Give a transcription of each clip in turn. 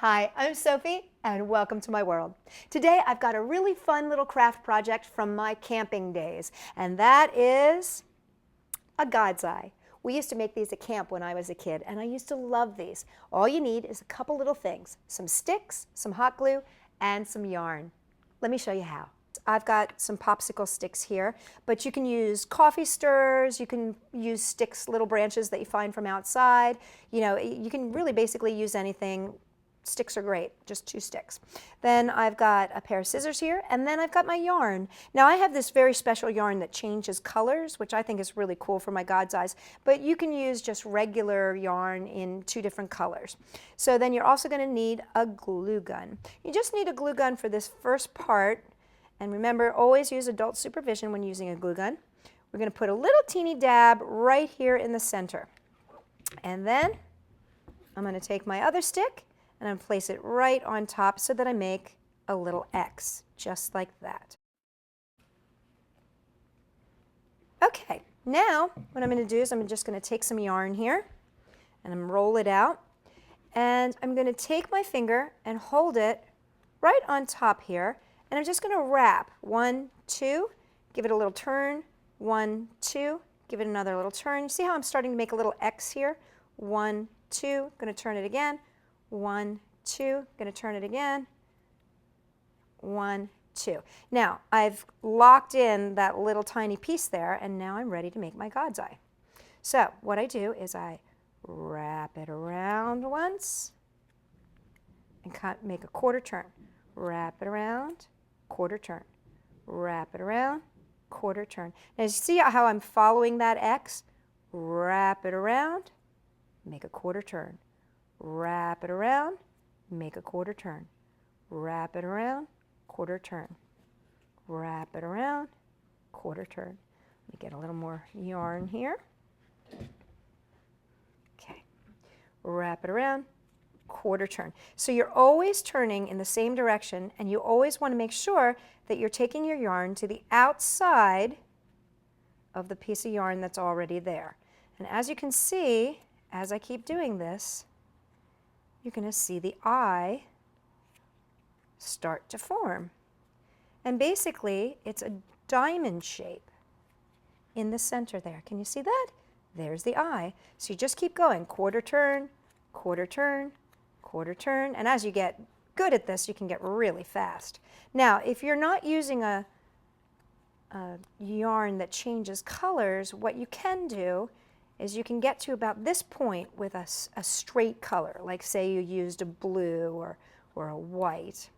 Hi, I'm Sophie, and welcome to my world. Today I've got a really fun little craft project from my camping days, and that is a God's eye. We used to make these at camp when I was a kid, and I used to love these. All you need is a couple little things, some sticks, some hot glue, and some yarn. Let me show you how. I've got some popsicle sticks here, but you can use coffee stirrers, you can use sticks, little branches that you find from outside. You know, you can really basically use anything. Sticks are great, just 2 sticks. Then I've got a pair of scissors here, and then I've got my yarn. Now I have this very special yarn that changes colors, which I think is really cool for my God's eyes, but you can use just regular yarn in 2 different colors. So then you're also going to need a glue gun. You just need a glue gun for this first part, and remember, always use adult supervision when using a glue gun. We're going to put a little teeny dab right here in the center. And then I'm going to take my other stick and I'm going to place it right on top so that I make a little X, just like that. Okay, now what I'm going to do is I'm just going to take some yarn here and I'm going to roll it out. And I'm going to take my finger and hold it right on top here. And I'm just going to wrap 1, 2, give it a little turn, 1, 2, give it another little turn. You see how I'm starting to make a little X here? 1, 2, going to turn it again. 1, 2, going to turn it again. 1, 2. Now I've locked in that little tiny piece there, and now I'm ready to make my God's eye. So what I do is I wrap it around once and make a quarter turn. Wrap it around, quarter turn. Wrap it around, quarter turn. Now you see how I'm following that X? Wrap it around, make a quarter turn. Wrap it around, make a quarter turn. Wrap it around, quarter turn. Wrap it around, quarter turn. Let me get a little more yarn here. Okay. Wrap it around, quarter turn. So you're always turning in the same direction, and you always want to make sure that you're taking your yarn to the outside of the piece of yarn that's already there. And as you can see, as I keep doing this, you're going to see the eye start to form. And basically, it's a diamond shape in the center there. Can you see that? There's the eye. So you just keep going, quarter turn, quarter turn, quarter turn. And as you get good at this, you can get really fast. Now, if you're not using a yarn that changes colors, what you can do is you can get to about this point with a straight color, like say you used a blue or a white.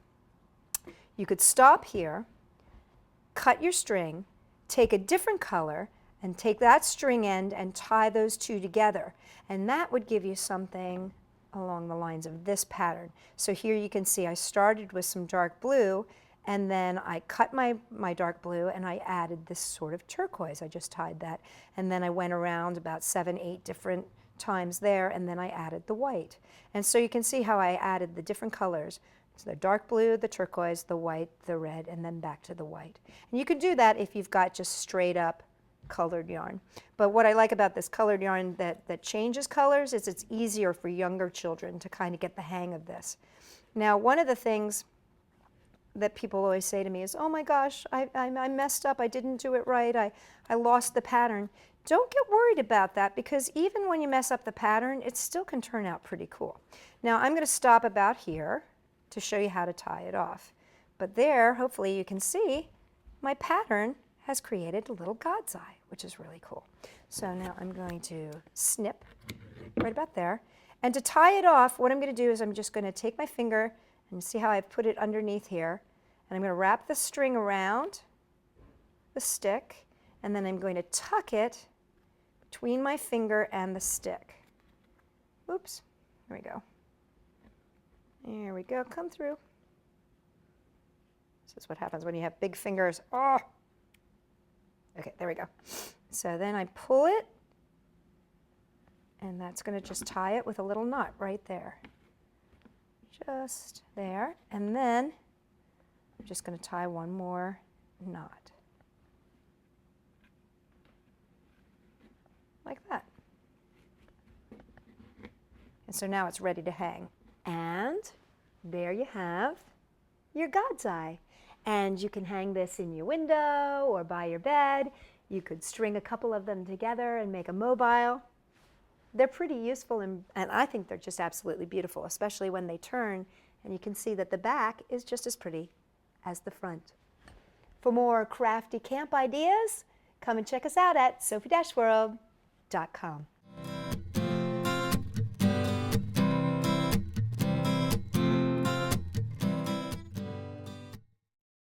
You could stop here, cut your string, take a different color, and take that string end and tie those 2 together. And that would give you something along the lines of this pattern. So here you can see I started with some dark blue, and then I cut my dark blue and I added this sort of turquoise. I just tied that. And then I went around about 7, 8 different times there, and then I added the white. And so you can see how I added the different colors. So the dark blue, the turquoise, the white, the red, and then back to the white. And you can do that if you've got just straight up colored yarn. But what I like about this colored yarn that changes colors is it's easier for younger children to kind of get the hang of this. Now, one of the things that people always say to me is, oh my gosh, I messed up, I didn't do it right, I lost the pattern. Don't get worried about that, because even when you mess up the pattern, it still can turn out pretty cool. Now I'm going to stop about here to show you how to tie it off. But there, hopefully you can see, my pattern has created a little God's eye, which is really cool. So now I'm going to snip right about there. And to tie it off, what I'm going to do is I'm just going to take my finger and see how I've put it underneath here. And I'm going to wrap the string around the stick, and then I'm going to tuck it between my finger and the stick. Oops, here we go. There we go, come through. This is what happens when you have big fingers. Oh! Okay, there we go. So then I pull it, and that's going to just tie it with a little knot right there. Just there, and then I'm just going to tie one more knot. Like that. And so now it's ready to hang. And there you have your God's eye. And you can hang this in your window or by your bed. You could string a couple of them together and make a mobile. They're pretty useful, and I think they're just absolutely beautiful, especially when they turn and you can see that the back is just as pretty as the front. For more crafty camp ideas, come and check us out at sophie-world.com.